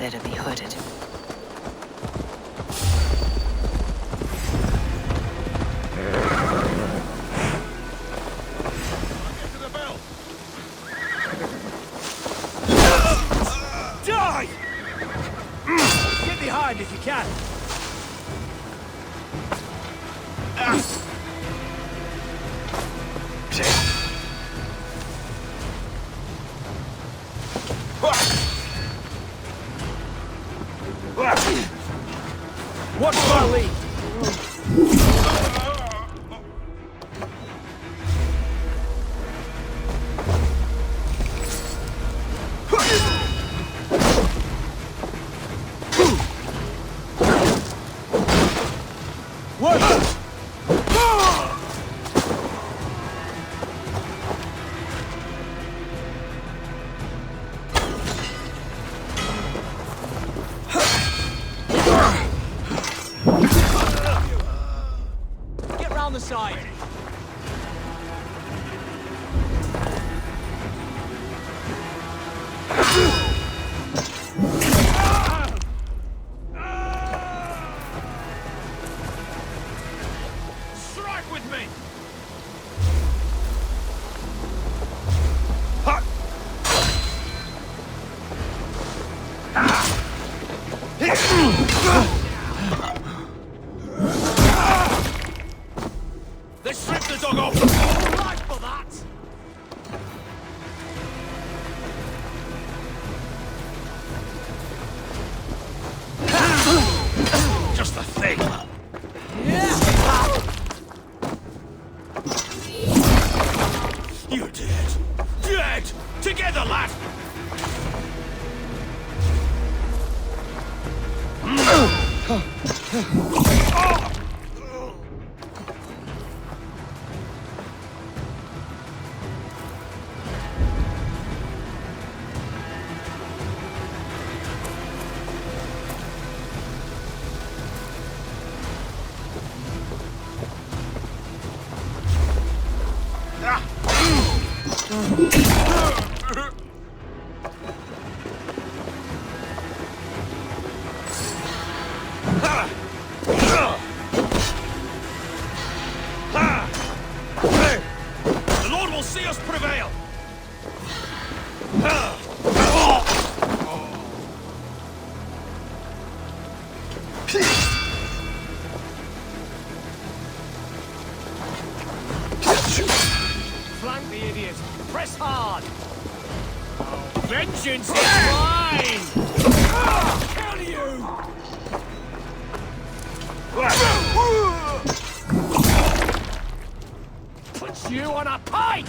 Better be hooded. Die! Get behind if you can. Watch my lead. The side. Strike with me. Let's strip the dog off! All right for that! Just the thing! You're dead! Dead! Together, lad! The Lord will see us prevail! Flank the idiot! Press hard! Vengeance is mine! Kill you! Put you on a pike!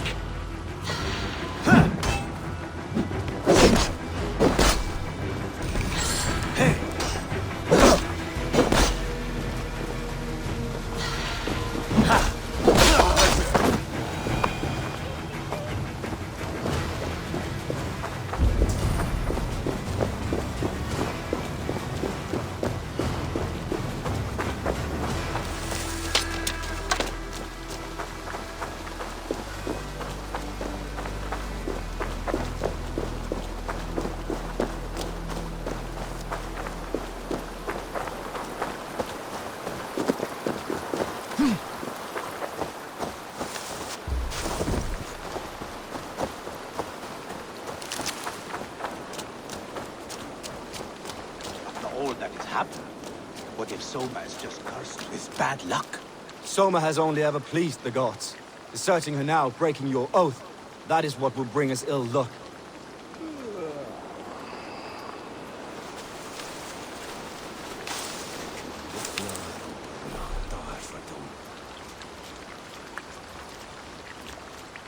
All that is happening. What if Soma is just cursed with bad luck? Soma has only ever pleased the gods. Deserting her now, breaking your oath, that is what will bring us ill luck.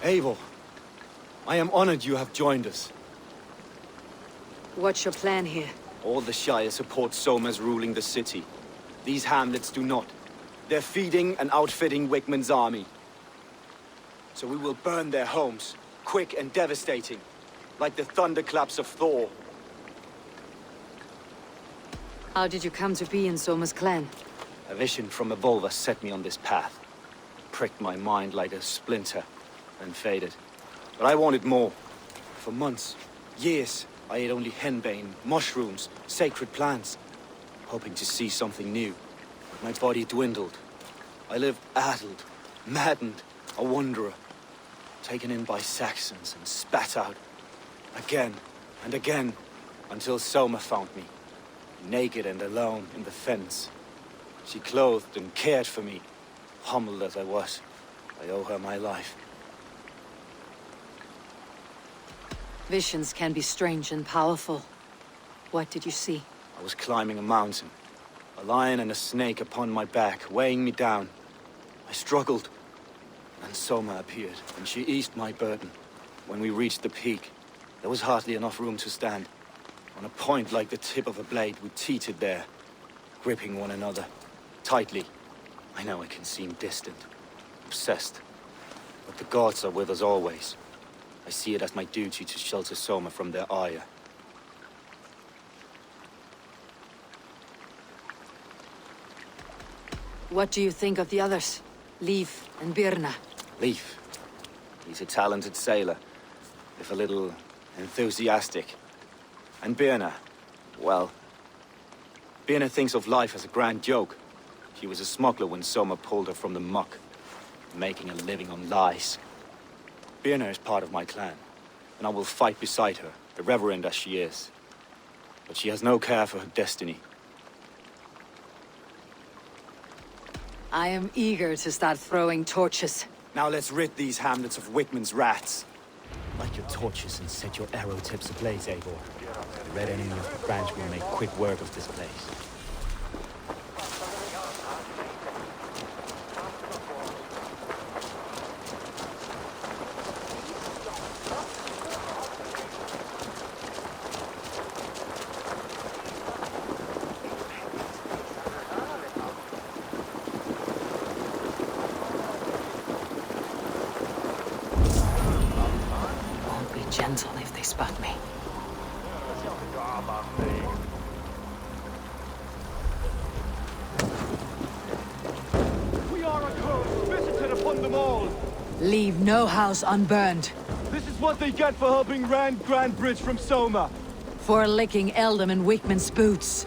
Eivor, I am honored you have joined us. What's your plan here? All the Shire support Soma's ruling the city. These hamlets do not. They're feeding and outfitting Wickman's army. So we will burn their homes, quick and devastating, like the thunderclaps of Thor. How did you come to be in Soma's clan? A vision from above set me on this path. Pricked my mind like a splinter, and faded. But I wanted more. For months, years, I ate only henbane, mushrooms, sacred plants, hoping to see something new. My body dwindled. I lived addled, maddened, a wanderer, taken in by Saxons and spat out again and again, until Soma found me, naked and alone in the fens. She clothed and cared for me, humbled as I was. I owe her my life. Visions can be strange and powerful. What did you see? I was climbing a mountain, a lion and a snake upon my back, weighing me down. I struggled, and Soma appeared, and she eased my burden. When we reached the peak, there was hardly enough room to stand. On a point like the tip of a blade, we teetered there, gripping one another tightly. I know it can seem distant, obsessed, but the gods are with us always. I see it as my duty to shelter Soma from their ire. What do you think of the others? Leif and Birna? Leif. He's a talented sailor, if a little enthusiastic. And Birna, well, Birna thinks of life as a grand joke. She was a smuggler when Soma pulled her from the muck, making a living on lies. Birna is part of my clan, and I will fight beside her, irreverent as she is. But she has no care for her destiny. I am eager to start throwing torches. Now let's rid these hamlets of Wickman's rats. Light your torches and set your arrow tips ablaze, Eivor. The red enemy of the branch will make quick work of this place. Won't be gentle if they spot me. We are a curse visited upon them all. Leave no house unburned. This is what they get for helping Rand Grantebridge from Soma. For licking Eldam and Wickman's boots.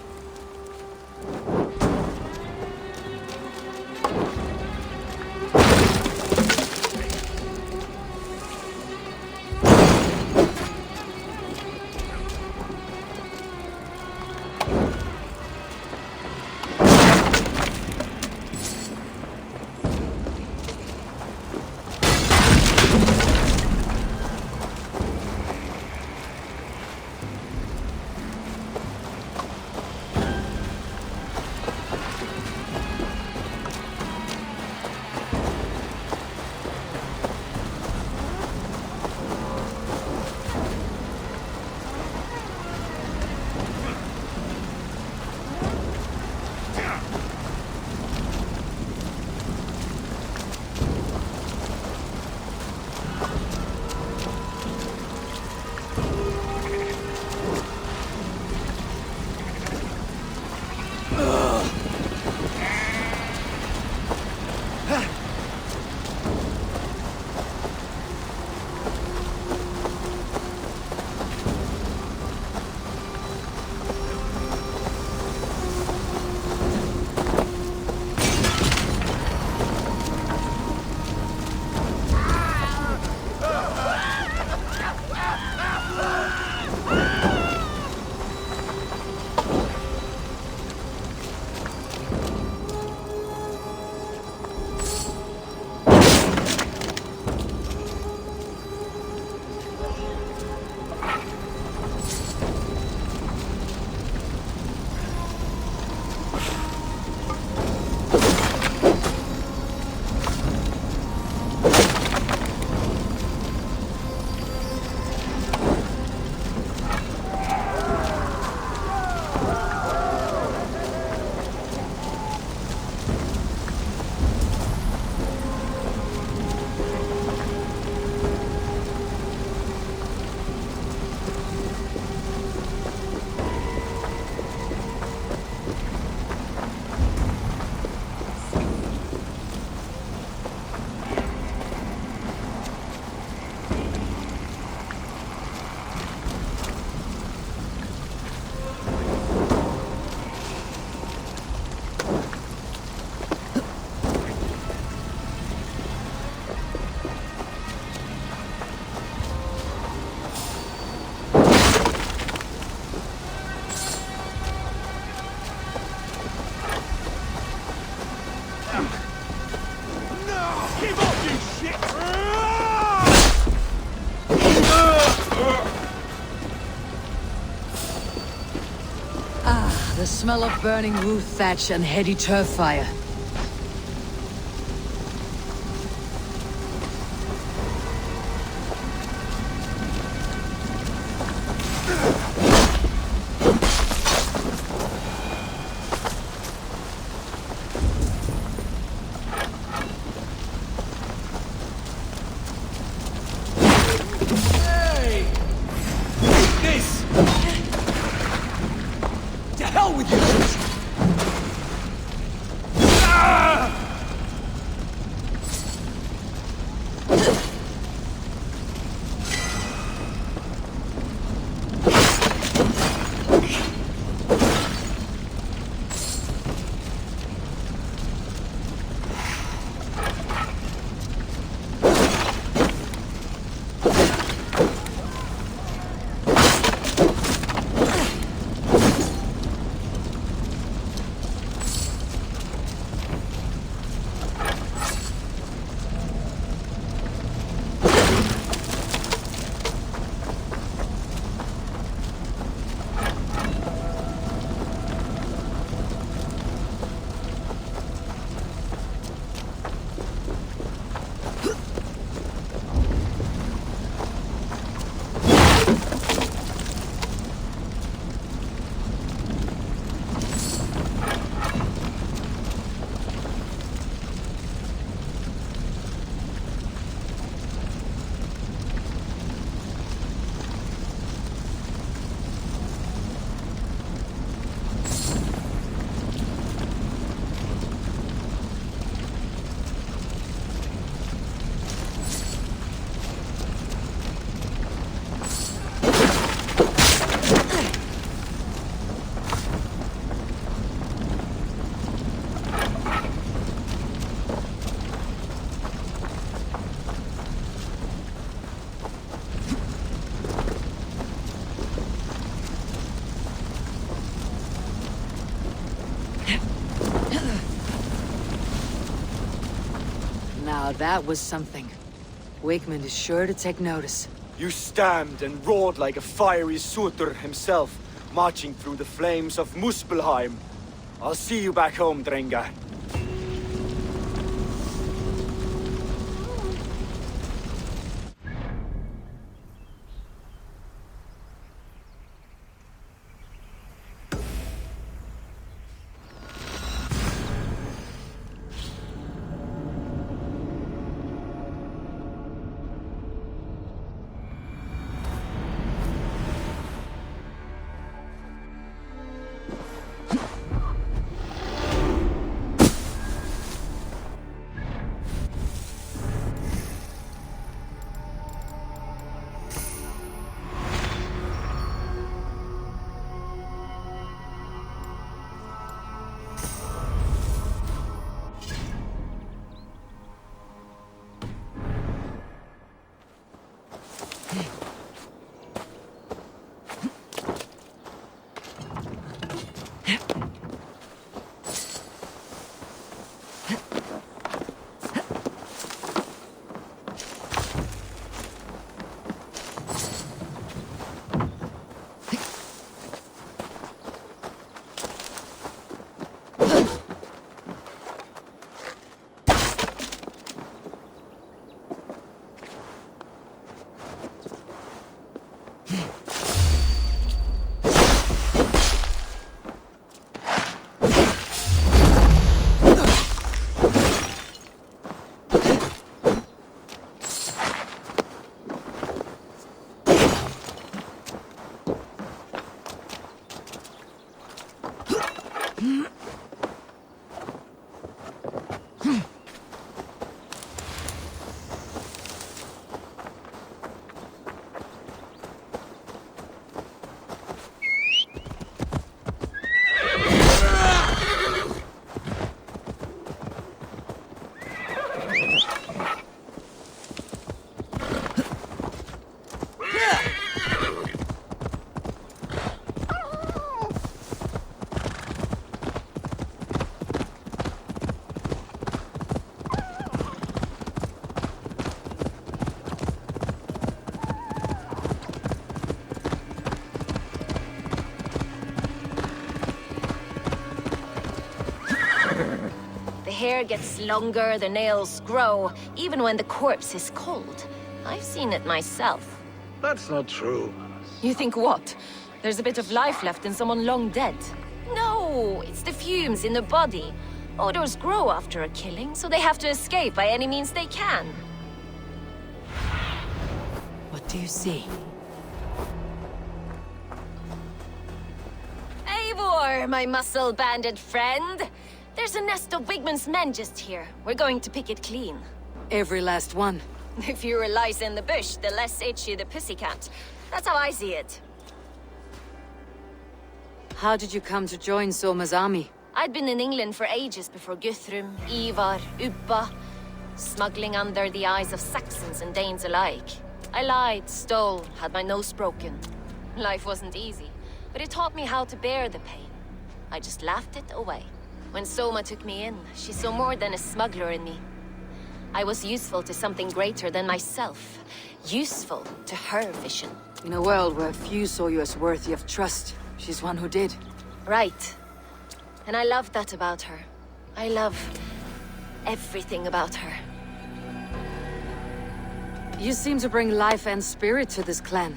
smell of burning roof thatch and heady turf fire. Now that was something. Wakeman is sure to take notice. You stamped and roared like a fiery Surtur himself, marching through the flames of Muspelheim. I'll see you back home, Drengar. hair gets longer, the nails grow, even when the corpse is cold. I've seen it myself. That's not true. You think what? There's a bit of life left in someone long dead? No, it's the fumes in the body. Odors grow after a killing, so they have to escape by any means they can. What do you see? Eivor, my muscle-banded friend. There's a nest of Wigman's men just here. We're going to pick it clean. Every last one. The fewer lice in the bush, the less itchy the pussycat. That's how I see it. How did you come to join Soma's army? I'd been in England for ages before Guthrum, Ivar, Ubba, smuggling under the eyes of Saxons and Danes alike. I lied, stole, had my nose broken. Life wasn't easy, but it taught me how to bear the pain. I just laughed it away. When Soma took me in, she saw more than a smuggler in me. I was useful to something greater than myself. Useful to her vision. In a world where few saw you as worthy of trust, she's one who did. Right. And I love that about her. I love everything about her. You seem to bring life and spirit to this clan.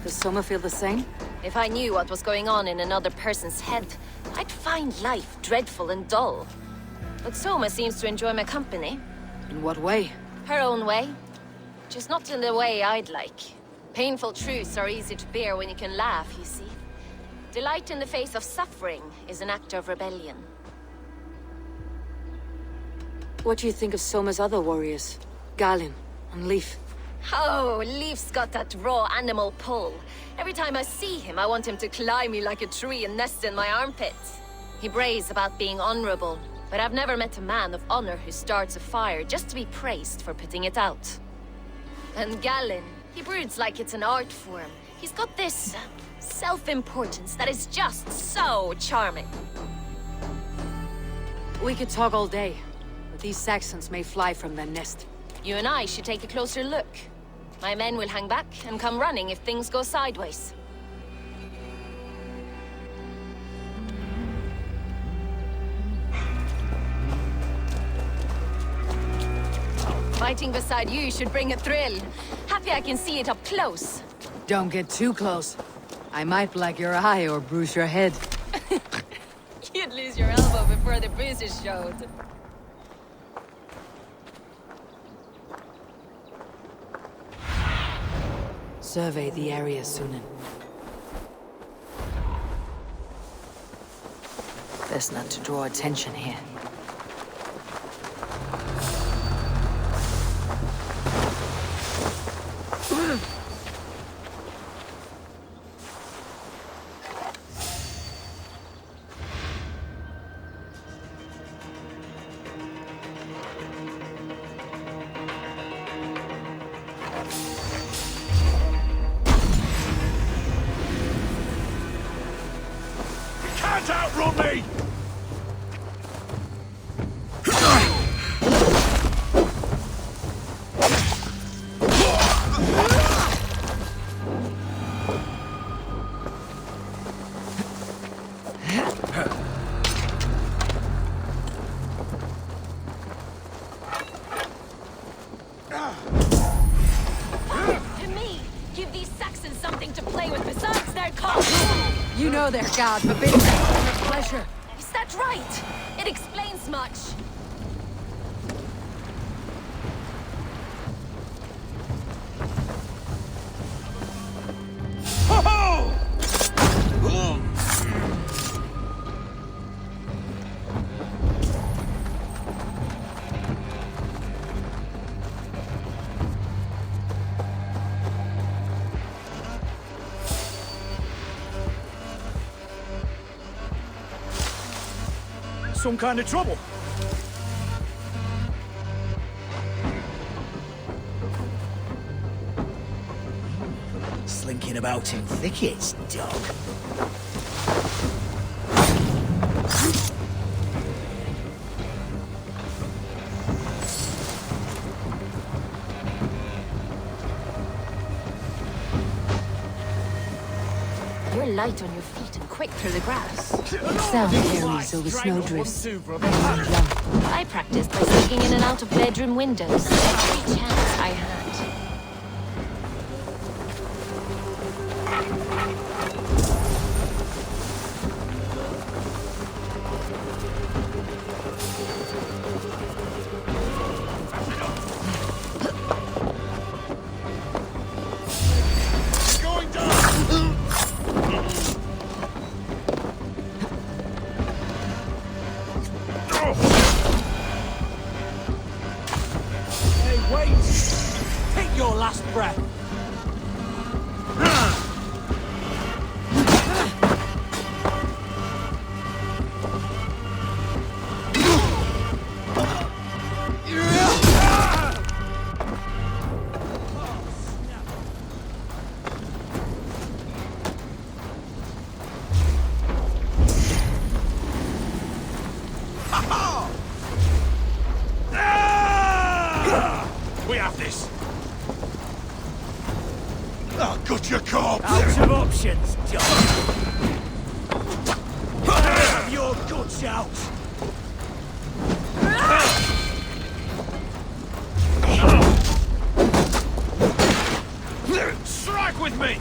Does Soma feel the same? If I knew what was going on in another person's head, I'd find life dreadful and dull. But Soma seems to enjoy my company. In what way? Her own way. Just not in the way I'd like. Painful truths are easy to bear when you can laugh, you see. Delight in the face of suffering is an act of rebellion. What do you think of Soma's other warriors? Galin and Leaf? Oh, Leaf's got that raw animal pull. Every time I see him, I want him to climb me like a tree and nest in my armpits. He brays about being honorable, but I've never met a man of honor who starts a fire just to be praised for putting it out. And Galin, he broods like it's an art form. He's got this self-importance that is just so charming. We could talk all day, but these Saxons may fly from their nest. You and I should take a closer look. My men will hang back and come running if things go sideways. Fighting beside you should bring a thrill. Happy I can see it up close. Don't get too close. I might black your eye or bruise your head. You'd lose your elbow before the bruises showed. Survey the area, Sunan. Best not to draw attention here. Can't outrun me! To me, give these Saxons something to play with besides their cause. You know their god forbids them from their pleasure. Is that right? It explains much. Some kind of trouble. Slinking about in thickets, dog. You're light on your feet and quick. quick through the grass. Sound carries over snowdrifts. Makes me jump. I practiced by sneaking in and out of bedroom windows every chance I had. Your last breath. We have this. I got your corpse. Out of options, John. Have your guts out. Strike with me.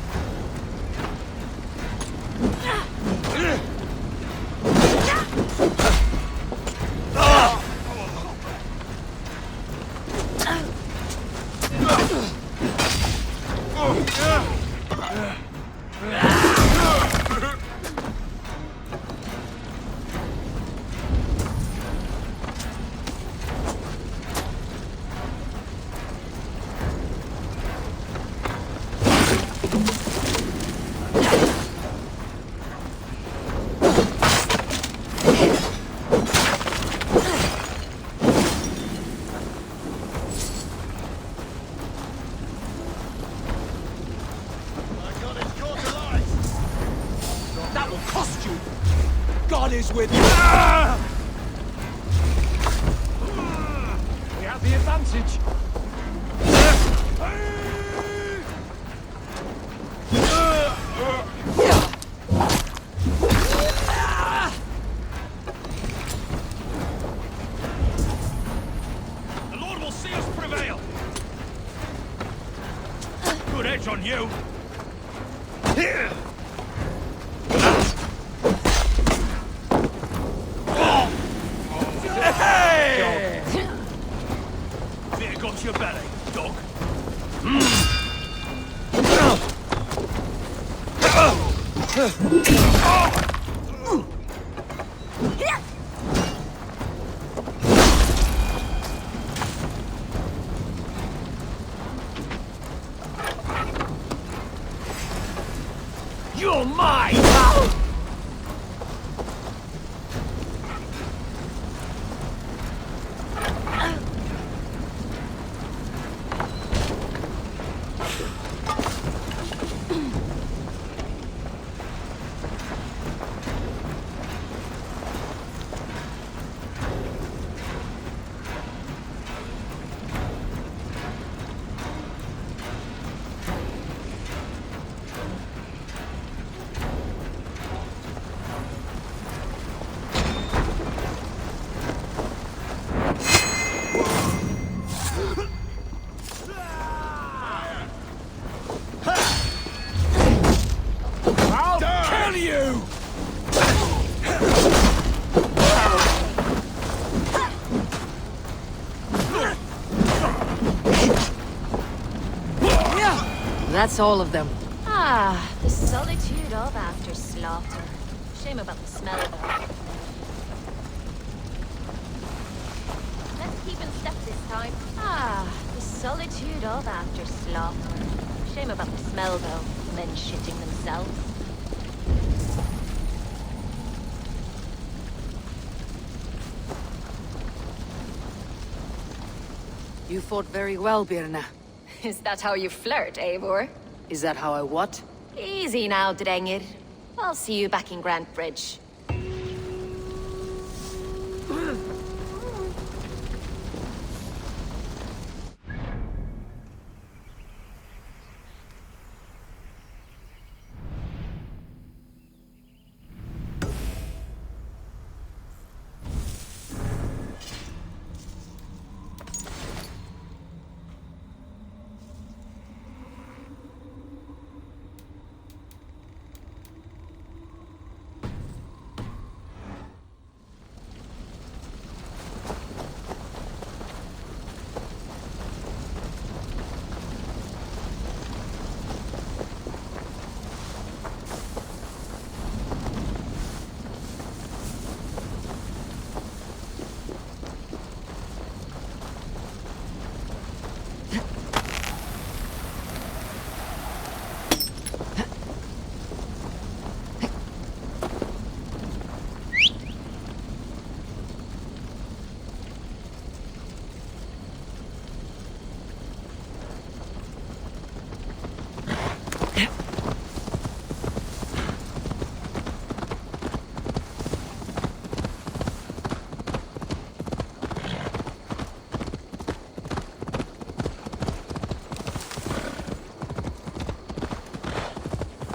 That will cost you. God is with you. We have the advantage. The Lord will see us prevail. Good edge on you. There goes your belly, dog. You're mine! Kill you! That's all of them. Ah, the solitude of after slaughter. Shame about the smell though. Let's keep in step this time. Ah, the solitude of after slaughter. Shame about the smell though. Men shitting themselves. You fought very well, Birna. Is that how you flirt, Eivor? Is that how I what? Easy now, Drengir. I'll see you back in Grantebridge.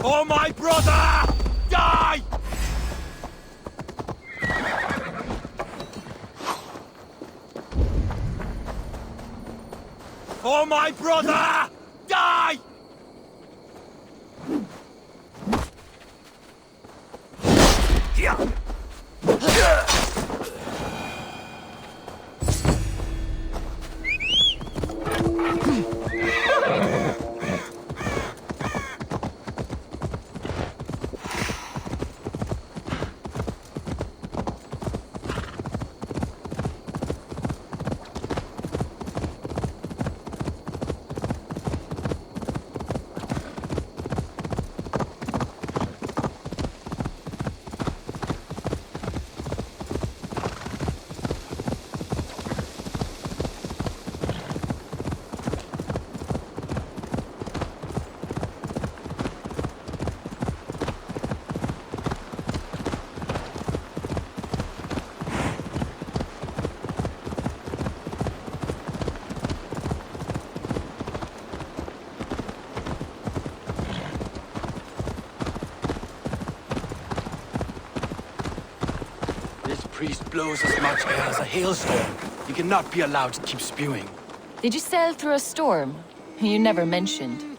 For my brother! Die! For my brother! Die! Priest blows as much air as a hailstorm. He cannot be allowed to keep spewing. Did you sail through a storm? You never mentioned.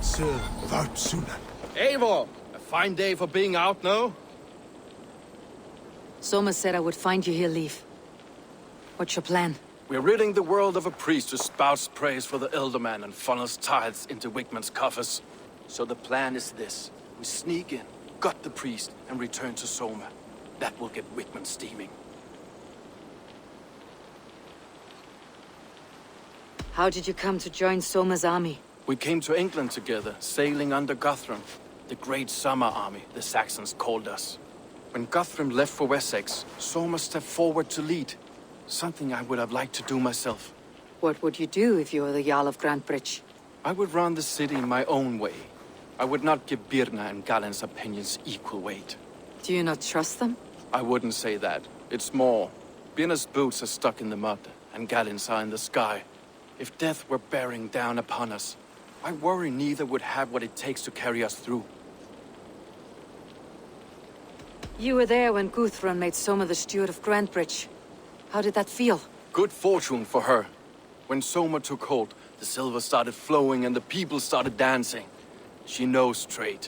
Sir, without sooner. Eivor, a fine day for being out, no? Soma said I would find you here, Leif. What's your plan? We're ridding the world of a priest who spouts praise for the Elderman and funnels tithes into Wigman's coffers. So the plan is this. We sneak in, gut the priest, and return to Soma. That will get Wigman steaming. How did you come to join Soma's army? We came to England together, sailing under Guthrum. The Great Summer Army, the Saxons called us. When Guthrum left for Wessex, Soma stepped forward to lead. Something I would have liked to do myself. What would you do if you were the Jarl of Grantebridge? I would run the city my own way. I would not give Birna and Galen's opinions equal weight. Do you not trust them? I wouldn't say that. It's more. Birna's boots are stuck in the mud, and Galen's are in the sky. If death were bearing down upon us, I worry neither would have what it takes to carry us through. You were there when Guthrum made Soma the steward of Grantebridge. How did that feel? Good fortune for her. When Soma took hold, the silver started flowing and the people started dancing. She knows trade.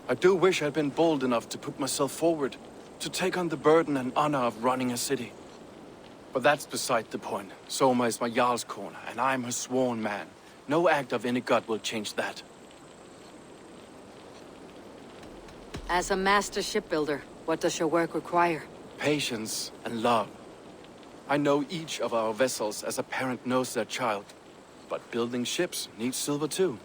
I do wish I'd been bold enough to put myself forward, to take on the burden and honor of running a city. But that's beside the point. Soma is my Jarl's corner, and I'm her sworn man. No act of any god will change that. As a master shipbuilder, what does your work require? Patience and love. I know each of our vessels as a parent knows their child. But building ships needs silver too.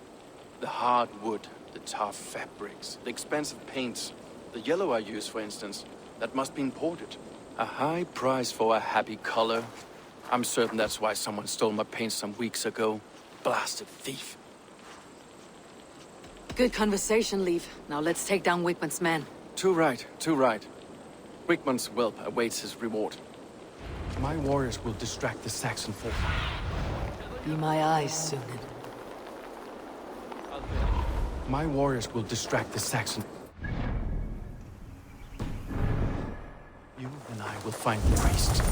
The hard wood, the tough fabrics, the expensive paints. The yellow I use, for instance, that must be imported. A high price for a happy color. I'm certain that's why someone stole my paint some weeks ago. Blasted thief. Good conversation, Leif. Now let's take down Wigman's men. Too right, too right. Wigman's whelp awaits his reward. My warriors will distract the Saxon folk. Be my eyes, Sunan. My warriors will distract the Saxon. You and I will find the priest.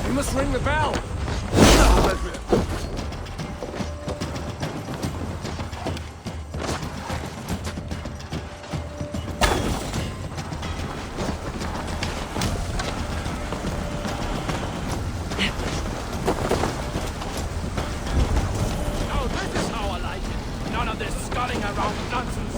We must ring the bell! Now this is how I like it. None of this sculling around nonsense.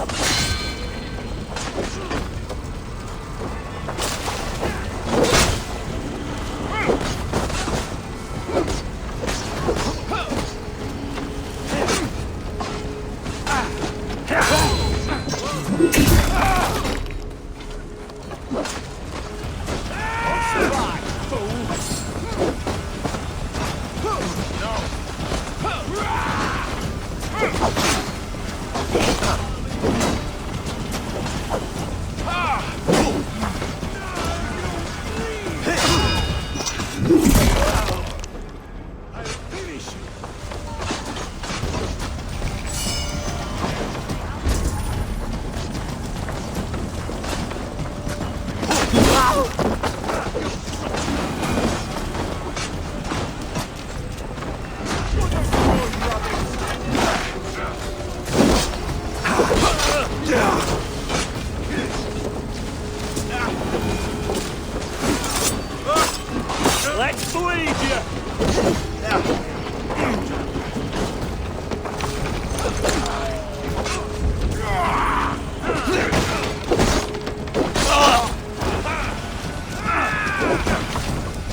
Let's bleed you!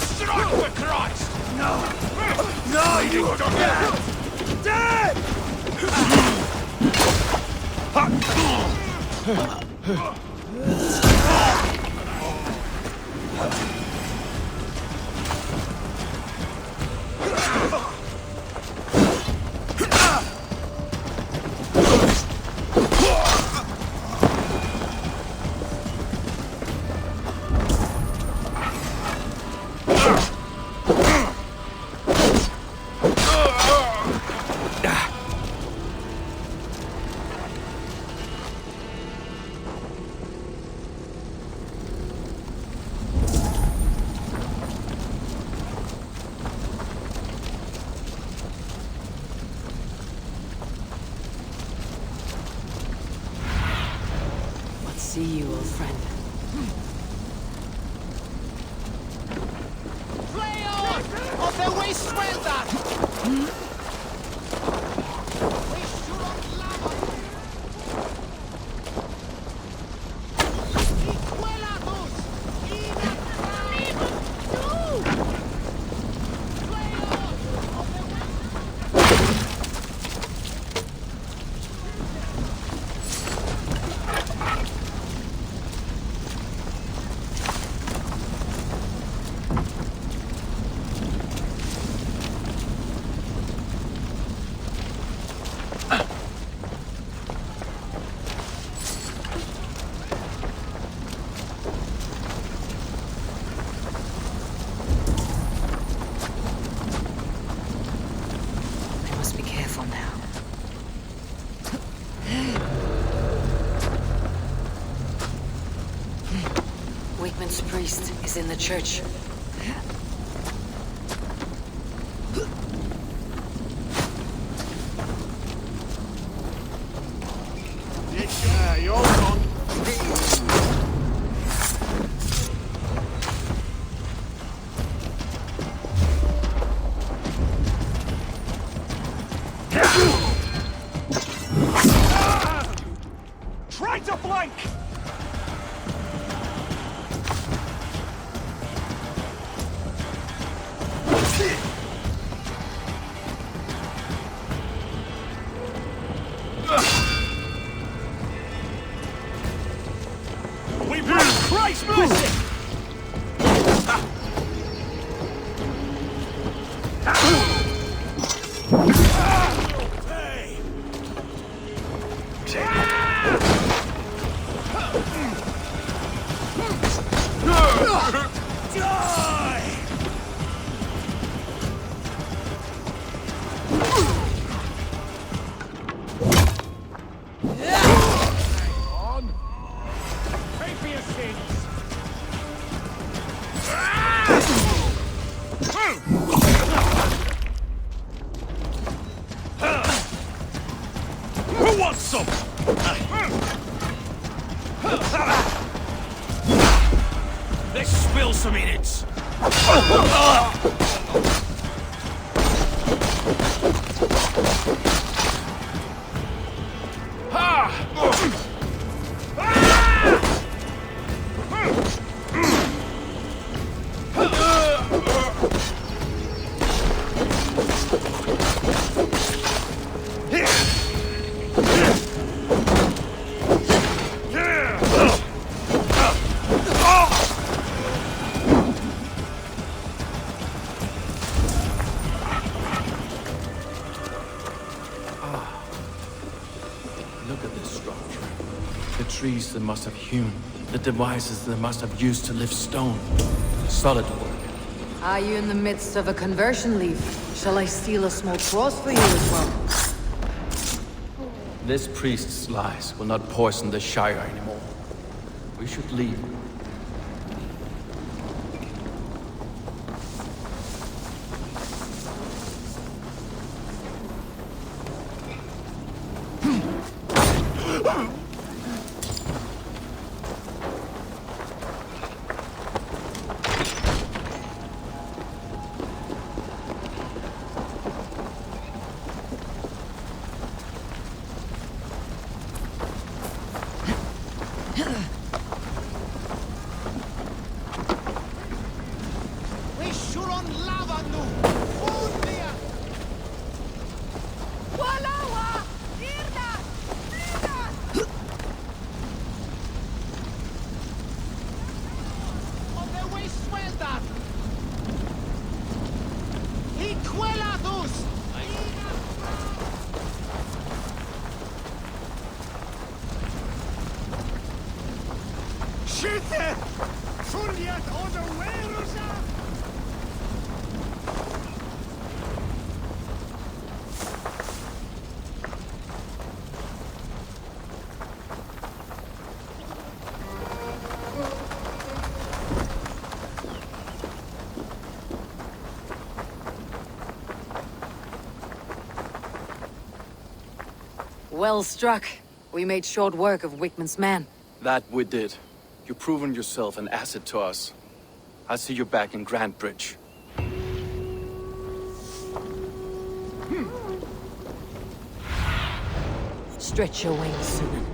Strike for Christ! No, you are dead! See you, old friend. Play on! Of the way swelda! Wakeman's priest is in the church. Yeah, you're on. Try to flank! We won! Christ bless it! Who wants some? Let's spill some innards. Look at this structure. The trees they must have hewn. The devices they must have used to lift stone. Solid work. Are you in the midst of a conversion leaf? Shall I steal a small cross for you as well? This priest's lies will not poison the Shire anymore. We should leave. Suron lava nu! Fundia! Walawa! Irda! Irda! On the way swelda! Liquelados! Skytte! Furiat unaware! Well struck. We made short work of Wickman's men. That we did. You've proven yourself an asset to us. I'll see you back in Grantebridge. Stretch your wings, Sunan.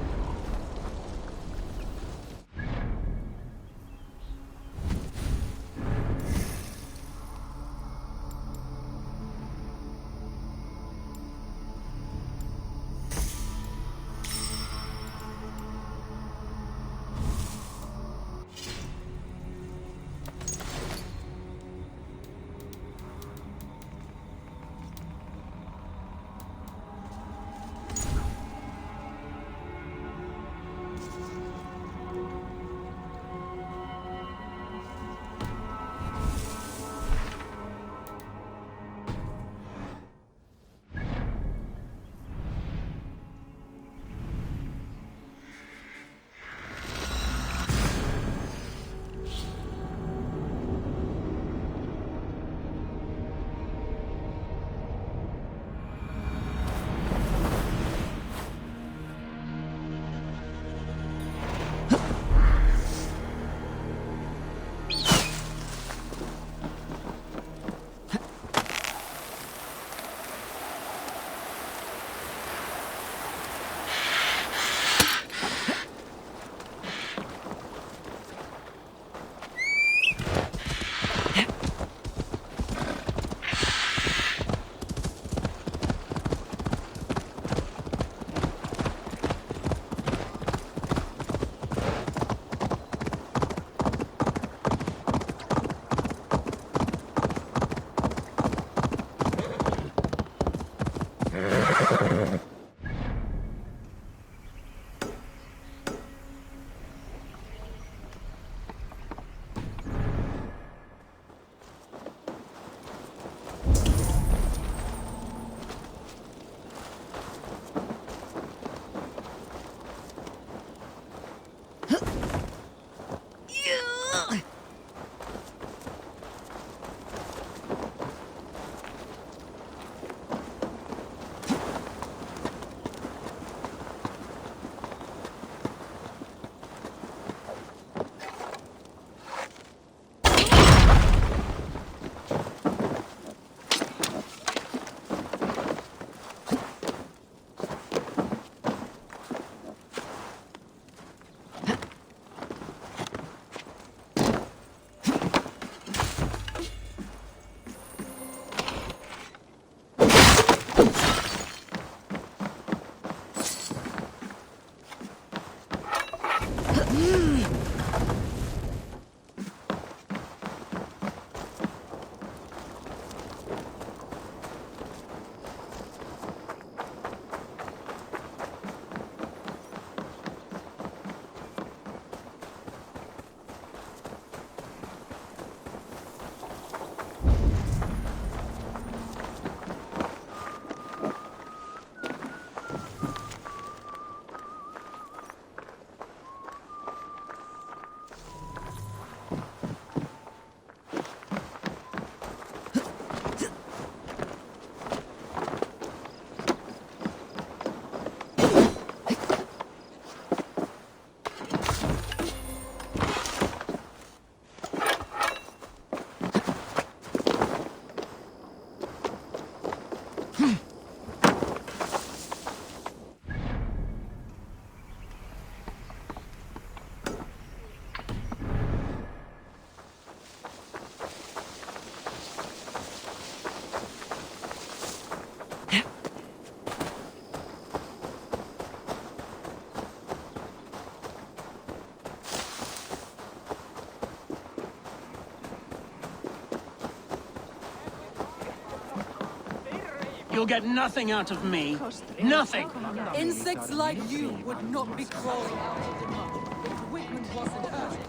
You'll get nothing out of me. Nothing! Insects like you would not be crawling out of the mud if Wigmund wasn't hurting.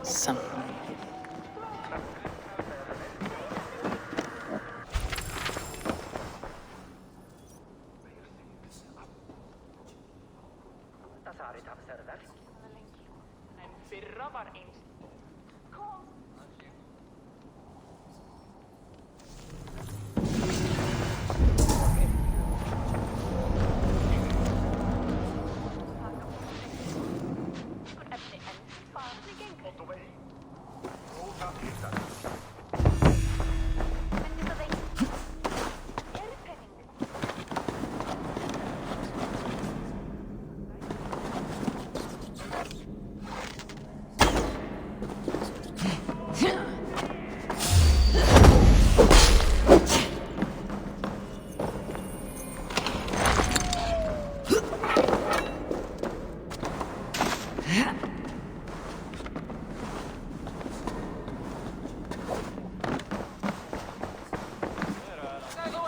Something.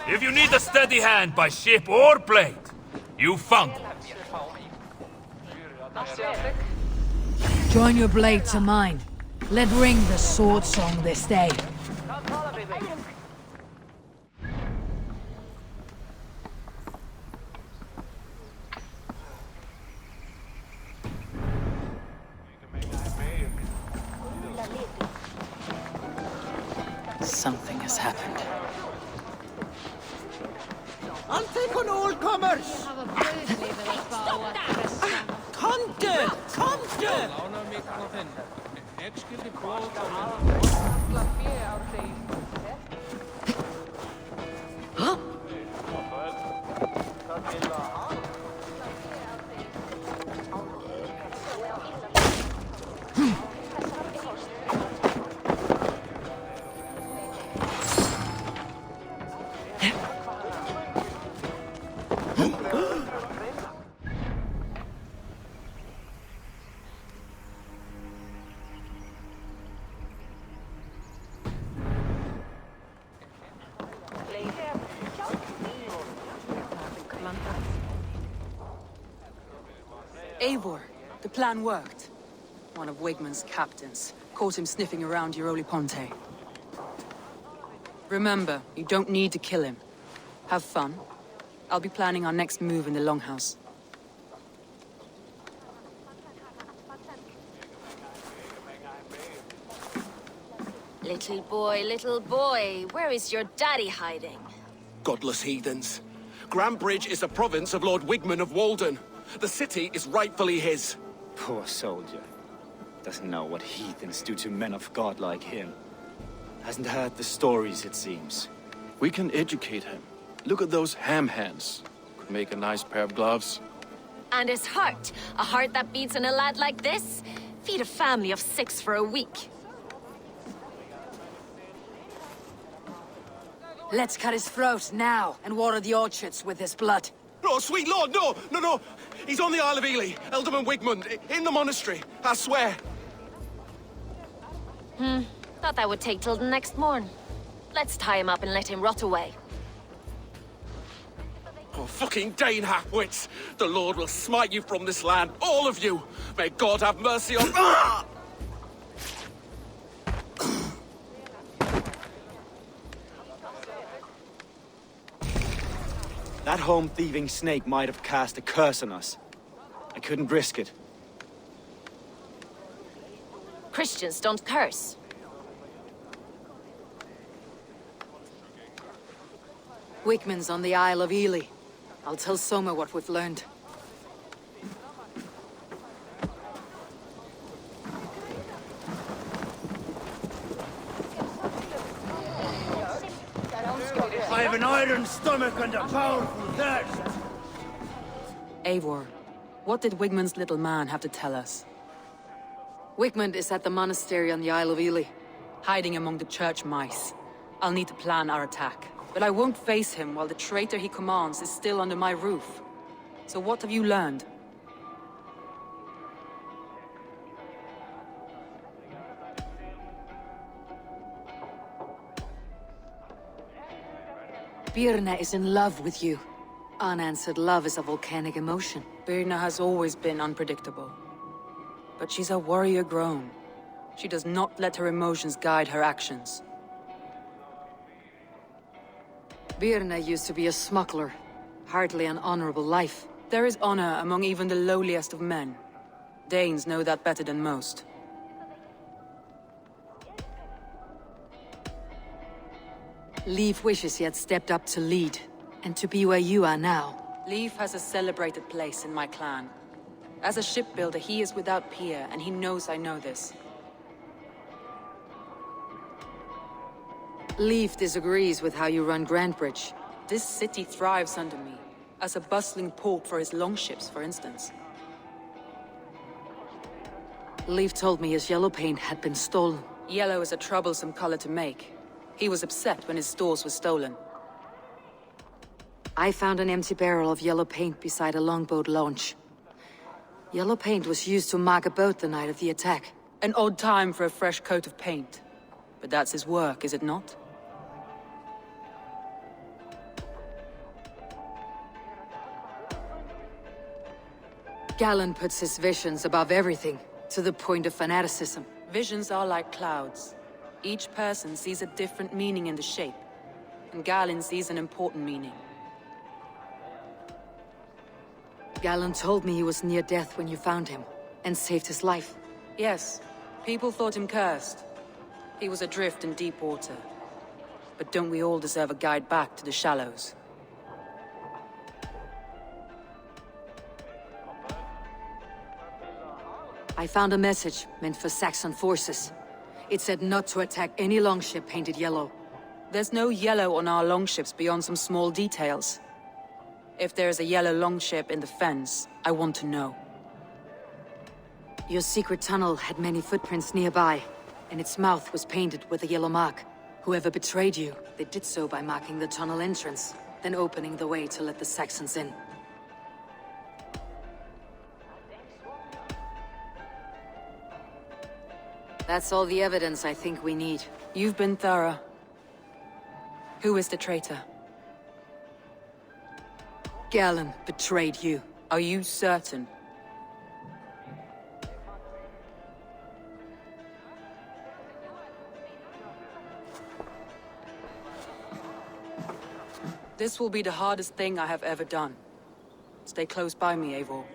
If you need a steady hand by ship or blade, you found it. Join your blade to mine. Let ring the sword song this day. Something has happened. I'll take on all comers! Konte! Konte! Huh? Eivor, the plan worked. One of Wigmund's captains caught him sniffing around Euroli Ponte. Remember, you don't need to kill him. Have fun. I'll be planning our next move in the Longhouse. Little boy, where is your daddy hiding? Godless heathens. Grantebridge is a province of Lord Wigmund of Walden. The city is rightfully his. Poor soldier. Doesn't know what heathens do to men of God like him. Hasn't heard the stories, it seems. We can educate him. Look at those ham hands. Could make a nice pair of gloves. And his heart. A heart that beats in a lad like this? Feed a family of 6 for a week. Let's cut his throat now and water the orchards with his blood. Oh, sweet lord, no, no, no. He's on the Isle of Ely, Ealdorman Wigmund, in the monastery, I swear. Thought that would take till the next morn. Let's tie him up and let him rot away. Oh, fucking Dane halfwits! The Lord will smite you from this land, all of you! May God have mercy on... Ah! That home-thieving snake might have cast a curse on us. I couldn't risk it. Christians don't curse. Wigmund's on the Isle of Ely. I'll tell Soma what we've learned. I have an iron stomach and a powerful thirst! Eivor, what did Wigmund's little man have to tell us? Wigmund is at the monastery on the Isle of Ely, hiding among the church mice. I'll need to plan our attack, but I won't face him while the traitor he commands is still under my roof. So what have you learned? Birna is in love with you. Unanswered love is a volcanic emotion. Birna has always been unpredictable. But she's a warrior grown. She does not let her emotions guide her actions. Birna used to be a smuggler. Hardly an honorable life. There is honor among even the lowliest of men. Danes know that better than most. Leif wishes he had stepped up to lead, and to be where you are now. Leif has a celebrated place in my clan. As a shipbuilder, he is without peer, and he knows I know this. Leif disagrees with how you run Grantebridge. This city thrives under me, as a bustling port for his longships, for instance. Leif told me his yellow paint had been stolen. Yellow is a troublesome color to make. He was upset when his stores were stolen. I found an empty barrel of yellow paint beside a longboat launch. Yellow paint was used to mark a boat the night of the attack. An odd time for a fresh coat of paint. But that's his work, is it not? Galen puts his visions above everything, to the point of fanaticism. Visions are like clouds. Each person sees a different meaning in the shape, and Galen sees an important meaning. Galen told me he was near death when you found him, and saved his life. Yes, people thought him cursed. He was adrift in deep water. But don't we all deserve a guide back to the shallows? I found a message meant for Saxon forces. It said not to attack any longship painted yellow. There's no yellow on our longships beyond some small details. If there's a yellow longship in the fens, I want to know. Your secret tunnel had many footprints nearby, and its mouth was painted with a yellow mark. Whoever betrayed you, they did so by marking the tunnel entrance, then opening the way to let the Saxons in. That's all the evidence I think we need. You've been thorough. Who is the traitor? Galen betrayed you. Are you certain? This will be the hardest thing I have ever done. Stay close by me, Eivor.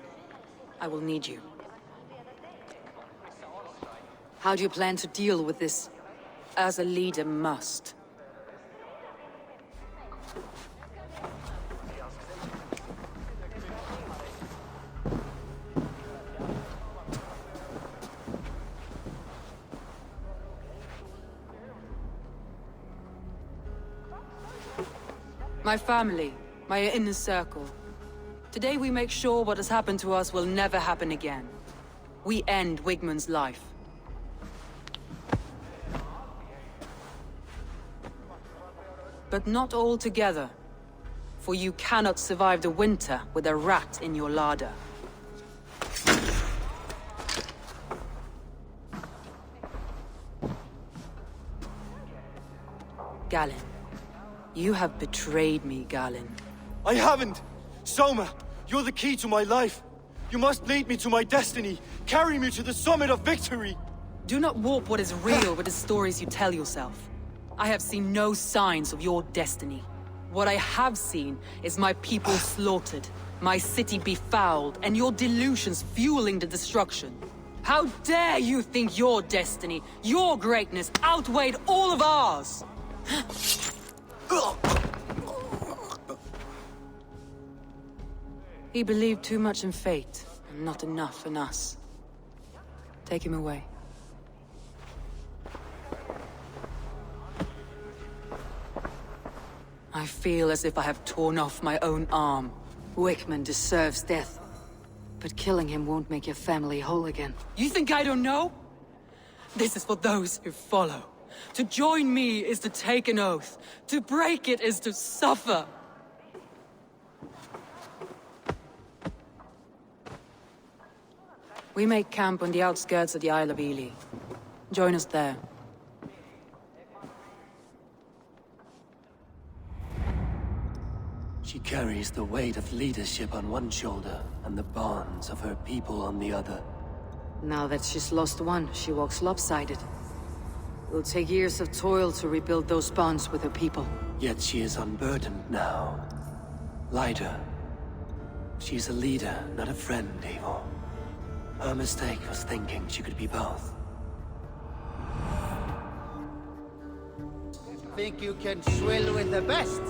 I will need you. How do you plan to deal with this? As a leader must. My family, my inner circle. Today we make sure what has happened to us will never happen again. We end Wigmund's life. But not all together. For you cannot survive the winter with a rat in your larder. Galen. You have betrayed me, Galen. I haven't! Soma, you're the key to my life. You must lead me to my destiny. Carry me to the summit of victory. Do not warp what is real with the stories you tell yourself. I have seen no signs of your destiny. What I have seen is my people slaughtered, my city befouled, and your delusions fueling the destruction. How dare you think your destiny, your greatness, outweighed all of ours? He believed too much in fate, and not enough in us. Take him away. I feel as if I have torn off my own arm. Wigmund deserves death. But killing him won't make your family whole again. You think I don't know? This is for those who follow. To join me is to take an oath. To break it is to suffer. We make camp on the outskirts of the Isle of Ely. Join us there. She carries the weight of leadership on one shoulder and the bonds of her people on the other. Now that she's lost one, she walks lopsided. It'll take years of toil to rebuild those bonds with her people. Yet she is unburdened now. Lighter. She's a leader, not a friend, Eivor. Her mistake was thinking she could be both. Think you can swill with the best?